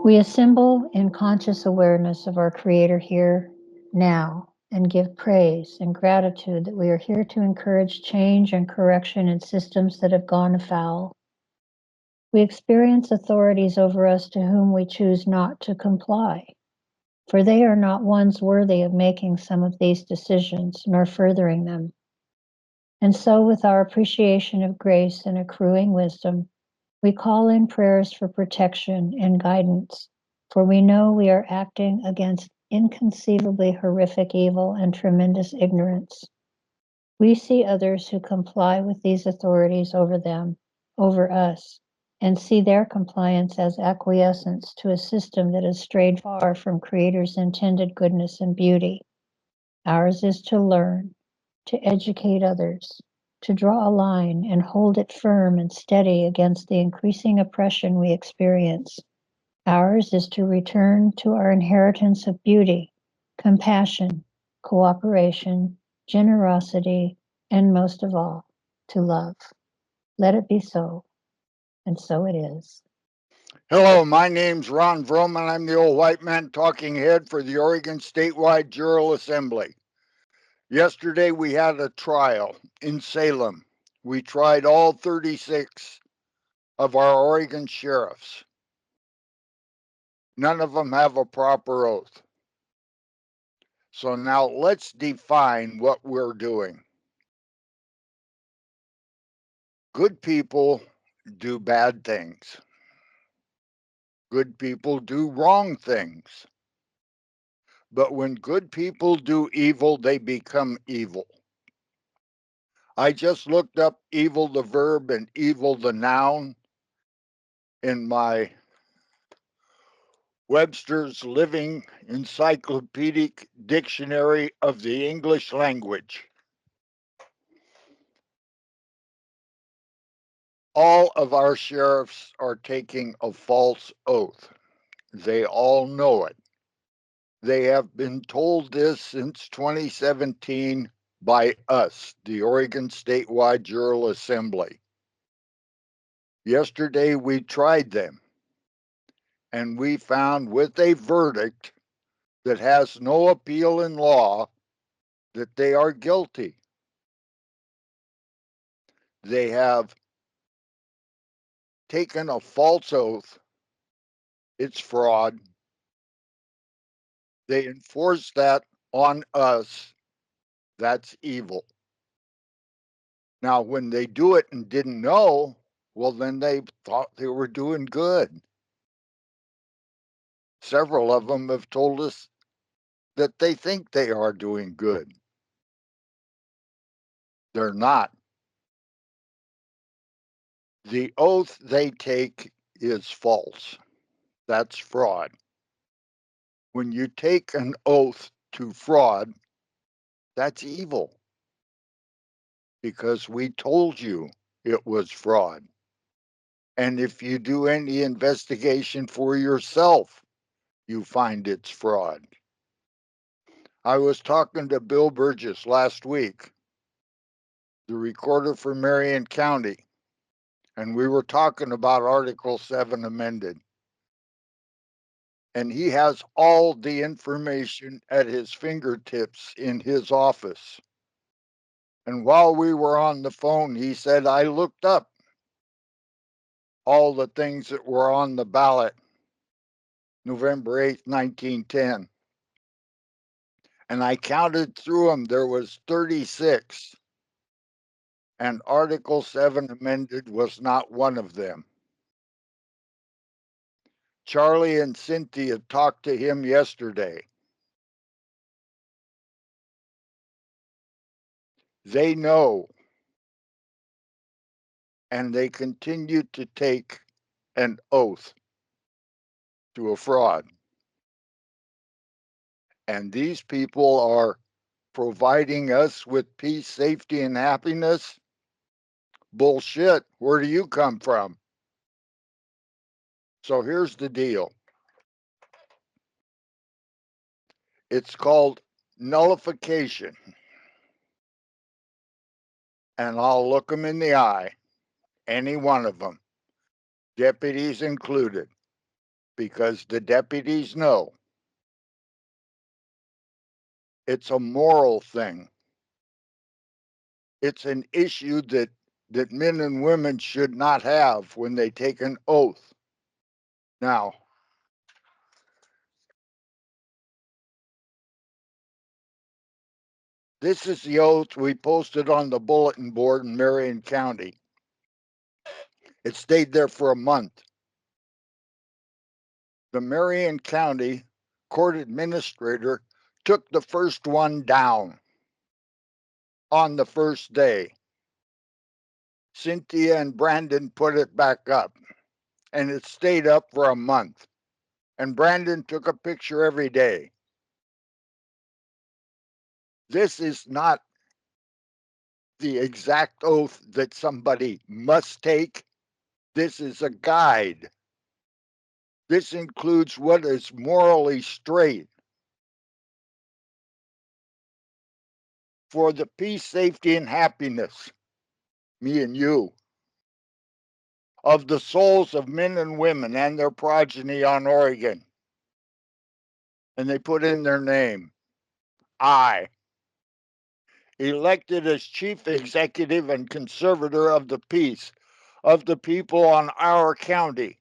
We assemble in conscious awareness of our Creator here, now, and give praise and gratitude that we are here to encourage change and correction in systems that have gone afoul. We experience authorities over us to whom we choose not to comply, for they are not ones worthy of making some of these decisions nor furthering them. And so, with our appreciation of grace and accruing wisdom, we call in prayers for protection and guidance, for we know we are acting against inconceivably horrific evil and tremendous ignorance. We see others who comply with these authorities over them, over us, and see their compliance as acquiescence to a system that has strayed far from Creator's intended goodness and beauty. Ours is to learn, to educate others, to draw a line and hold it firm and steady against the increasing oppression we experience. Ours is to return to our inheritance of beauty, compassion, cooperation, generosity, and most of all, to love. Let it be so, and so it is. Hello, my name's Ron Vroman. I'm the old white man talking head for the Oregon Statewide Jural Assembly. Yesterday we had a trial in Salem. We tried all 36 of our Oregon sheriffs. None of them have a proper oath. So now let's define what we're doing. Good people do bad things. Good people do wrong things. But when good people do evil, they become evil. I just looked up evil the verb and evil the noun in my Webster's Living Encyclopedic Dictionary of the English Language. All of our sheriffs are taking a false oath. They all know it. They have been told this since 2017 by us, the Oregon Statewide Jural Assembly. Yesterday we tried them, and we found with a verdict that has no appeal in law that they are guilty. They have taken a false oath. It's fraud. They enforce that on us. That's evil. Now, when they do it and didn't know, well, then they thought they were doing good. Several of them have told us that they think they are doing good. They're not. The oath they take is false. That's fraud. When you take an oath to fraud, that's evil because we told you it was fraud. And if you do any investigation for yourself, you find it's fraud. I was talking to Bill Burgess last week, the recorder for Marion County, and we were talking about Article 7 amended. And he has all the information at his fingertips in his office. And while we were on the phone, he said, I looked up all the things that were on the ballot November 8th, 1910. And I counted through them. There was 36. And Article 7 amended was not one of them. Charlie and Cynthia talked to him yesterday. They know, and they continue to take an oath to a fraud. And these people are providing us with peace, safety, and happiness. Bullshit. Where do you come from? So here's the deal. It's called nullification. And I'll look them in the eye, any one of them, deputies included. because the deputies know it's a moral thing. It's an issue that men and women should not have when they take an oath. Now, this is the oath we posted on the bulletin board in Marion County. It stayed there for a month. The Marion County court administrator took the first one down on the first day. Cynthia and Brandon put it back up, and it stayed up for a month. And Brandon took a picture every day. This is not the exact oath that somebody must take. This is a guide. This includes what is morally straight for the peace, safety, and happiness, me and you, of the souls of men and women and their progeny on Oregon. And they put in their name. I, elected as chief executive and conservator of the peace of the people on our county,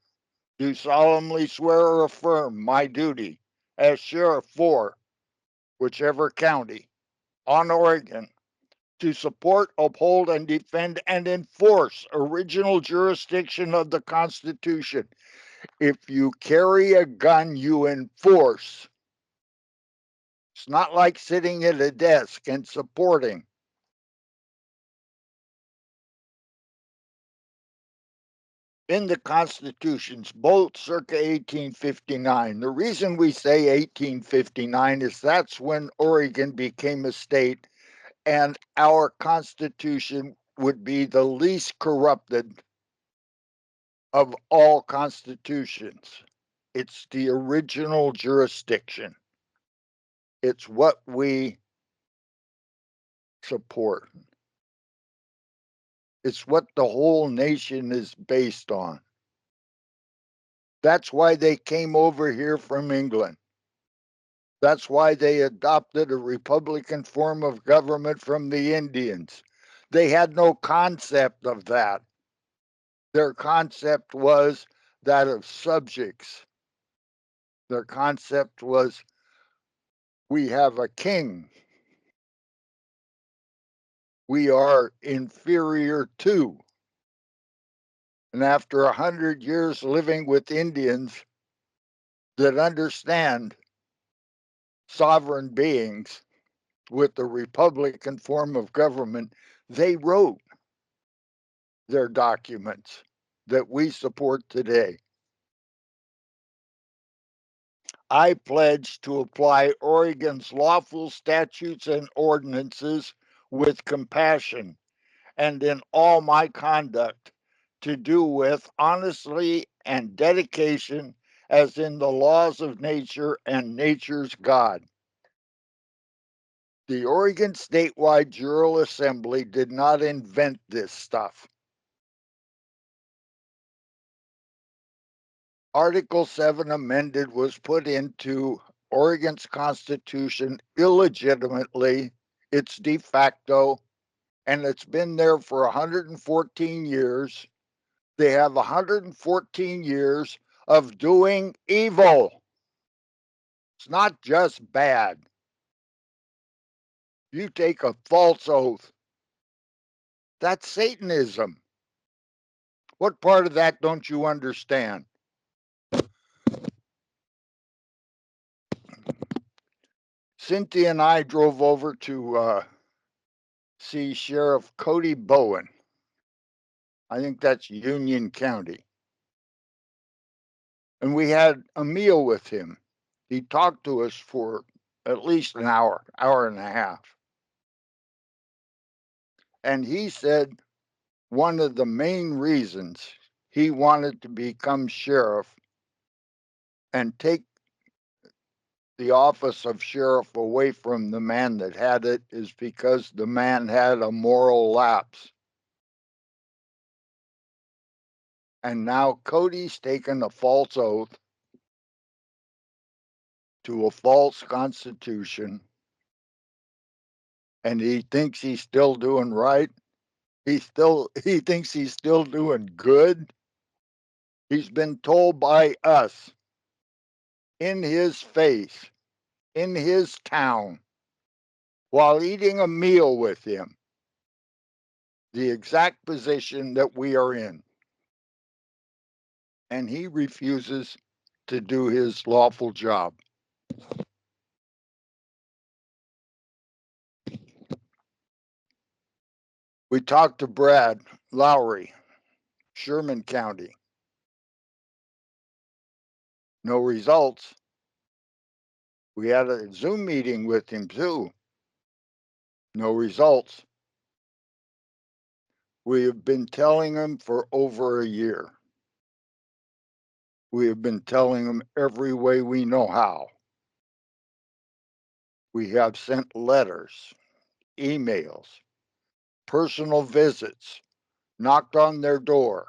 do solemnly swear or affirm my duty as sheriff for whichever county on Oregon to support, uphold, and defend and enforce original jurisdiction of the Constitution. If you carry a gun, you enforce. It's not like sitting at a desk and supporting. In the constitutions, both circa 1859. The reason we say 1859 is that's when Oregon became a state, and our constitution would be the least corrupted of all constitutions. It's the original jurisdiction. It's what we support. It's what the whole nation is based on. That's why they came over here from England. That's why they adopted a republican form of government from the Indians. They had no concept of that. Their concept was that of subjects. Their concept was we have a king. We are inferior to. And after 100 years living with Indians that understand sovereign beings with the republican form of government, they wrote their documents that we support today. I pledge to apply Oregon's lawful statutes and ordinances with compassion and in all my conduct to do with honestly and dedication as in the laws of nature and nature's God. The Oregon Statewide Jural Assembly did not invent this stuff. Article 7 amended was put into Oregon's Constitution illegitimately. It's de facto, and it's been there for 114 years. They have 114 years of doing evil. It's not just bad. You take a false oath. That's Satanism. What part of that don't you understand? Cynthia and I drove over to see Sheriff Cody Bowen. I think that's Union County. And we had a meal with him. He talked to us for at least an hour, hour and a half. And he said one of the main reasons he wanted to become sheriff and take the office of sheriff away from the man that had it is because the man had a moral lapse. And now Cody's taken a false oath to a false constitution, and he thinks he's still doing right. He thinks he's still doing good. He's been told by us in his face, in his town, while eating a meal with him, the exact position that we are in. And he refuses to do his lawful job. We talked to Brad Lowry, Sherman County. No results. We had a Zoom meeting with him too. No results. We have been telling him for over a year. We have been telling him every way we know how. We have sent letters, emails, personal visits, knocked on their door.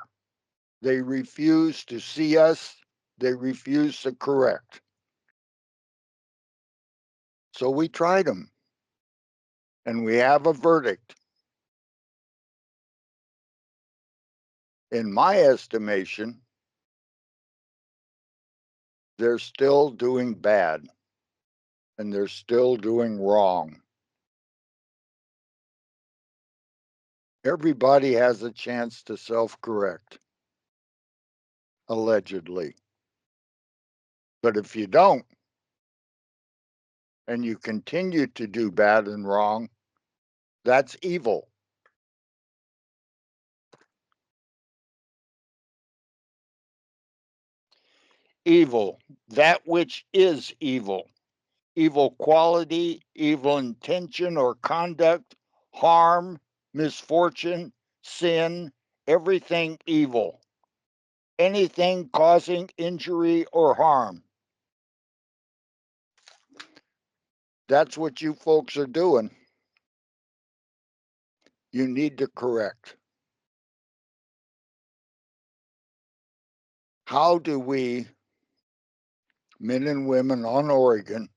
They refuse to see us. They refuse to correct. So we tried them, and we have a verdict. In my estimation, they're still doing bad, and they're still doing wrong. Everybody has a chance to self-correct, allegedly. But if you don't, and you continue to do bad and wrong, that's evil. Evil, that which is evil. Evil quality, evil intention or conduct, harm, misfortune, sin, everything evil. Anything causing injury or harm. That's what you folks are doing. You need to correct. How do we, men and women on Oregon,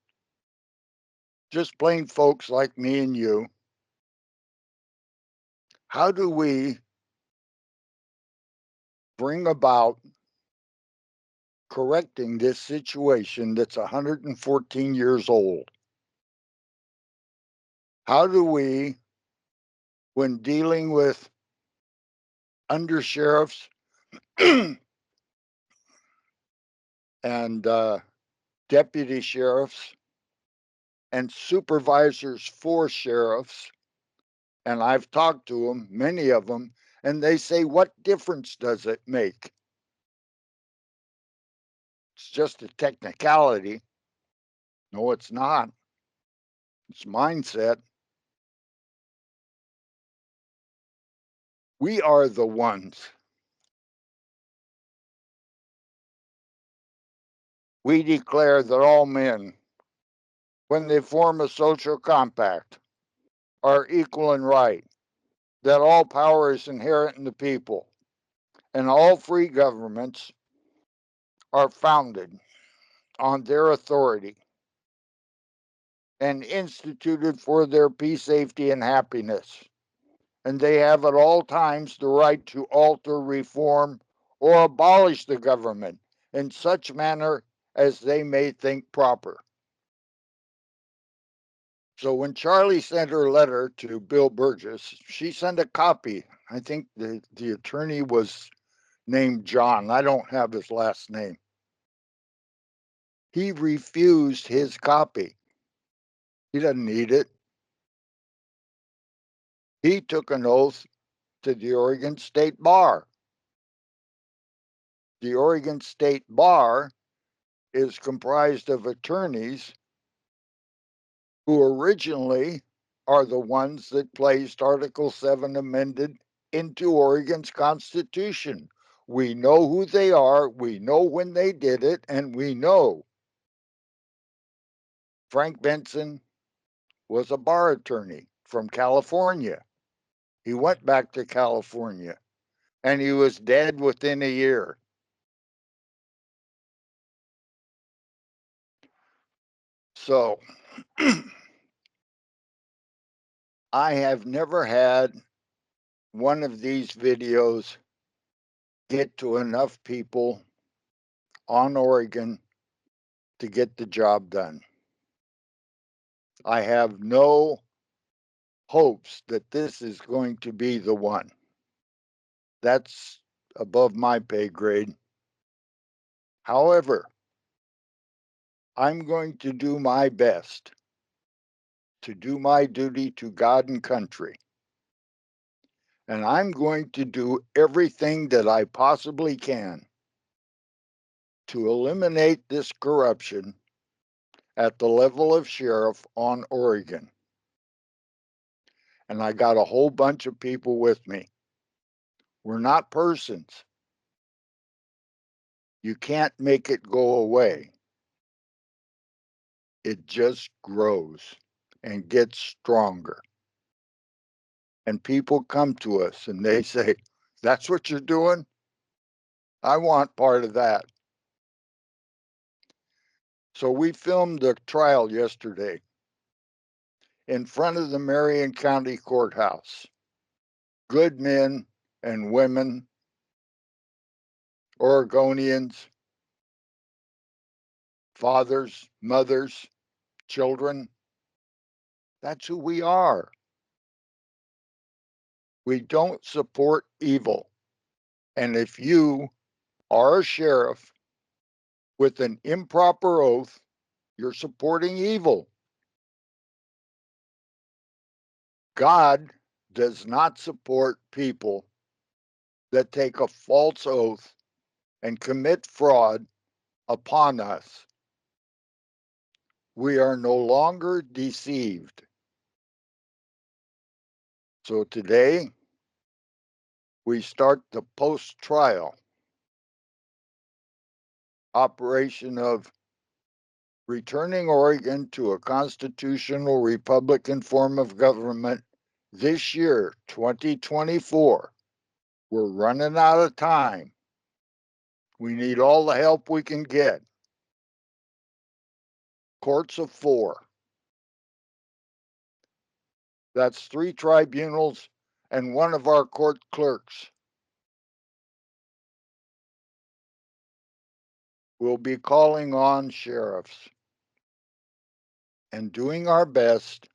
just plain folks like me and you, how do we bring about correcting this situation that's 114 years old? How do we, when dealing with undersheriffs and deputy sheriffs and supervisors for sheriffs, and I've talked to them, many of them, and they say, what difference does it make? It's just a technicality. No, it's not. It's mindset. We are the ones. We declare that all men, when they form a social compact, are equal in right, that all power is inherent in the people, and all free governments are founded on their authority and instituted for their peace, safety, and happiness. And they have at all times the right to alter, reform, or abolish the government in such manner as they may think proper. So when Charlie sent her letter to Bill Burgess, she sent a copy. I think the attorney was named John. I don't have his last name. He refused his copy. He doesn't need it. He took an oath to the Oregon State Bar. The Oregon State Bar is comprised of attorneys who originally are the ones that placed Article 7 amended into Oregon's Constitution. We know who they are, we know when they did it, and we know Frank Benson was a bar attorney from California. He went back to California and he was dead within a year. So, I have never had one of these videos get to enough people on Oregon to get the job done. I have no hopes that this is going to be the one. That's above my pay grade. However, I'm going to do my best to do my duty to God and country. And I'm going to do everything that I possibly can to eliminate this corruption at the level of sheriff on Oregon. And I got a whole bunch of people with me. We're not persons. You can't make it go away. It just grows and gets stronger. And people come to us and they say, "That's what you're doing? I want part of that." So we filmed the trial yesterday in front of the Marion County Courthouse. Good men and women, Oregonians, fathers, mothers, children. That's who we are. We don't support evil. And if you are a sheriff with an improper oath, you're supporting evil. God does not support people that take a false oath and commit fraud upon us. We are no longer deceived. So today, we start the post-trial operation of returning Oregon to a constitutional Republican form of government this year, 2024. We're running out of time. We need all the help we can get. Courts of 4. That's 3 tribunals and one of our court clerks. We'll be calling on sheriffs and doing our best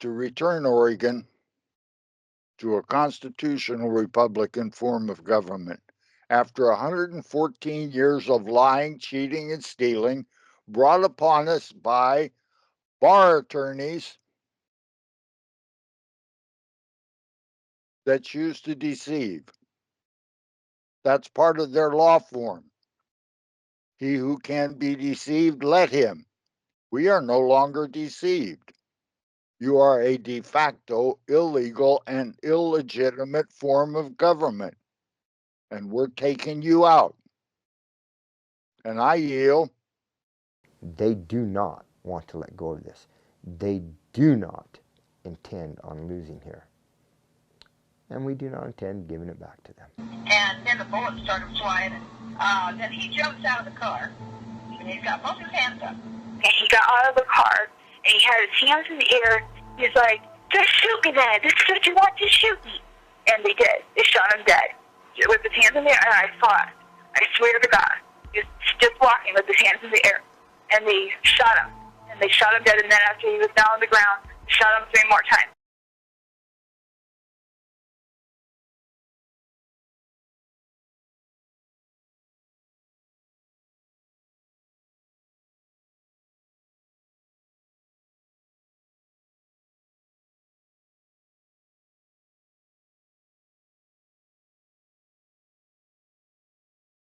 to return Oregon to a constitutional Republican form of government. After 114 years of lying, cheating, and stealing brought upon us by bar attorneys that choose to deceive. That's part of their law form. He who can be deceived, let him. We are no longer deceived. You are a de facto illegal and illegitimate form of government, and we're taking you out. And I yield. They do not want to let go of this. They do not intend on losing here. And we do not intend giving it back to them. And then the bullets started flying. And then he jumps out of the car. And he's got both his hands up. And he got out of the car, and he had his hands in the air. He's like, "Just shoot me then. This is what you want, to shoot me." And they did. They shot him dead. With his hands in the air, and I saw it. I swear to God. He was just walking with his hands in the air. And they shot him. And they shot him dead, and then after he was down on the ground, they shot him 3 more times.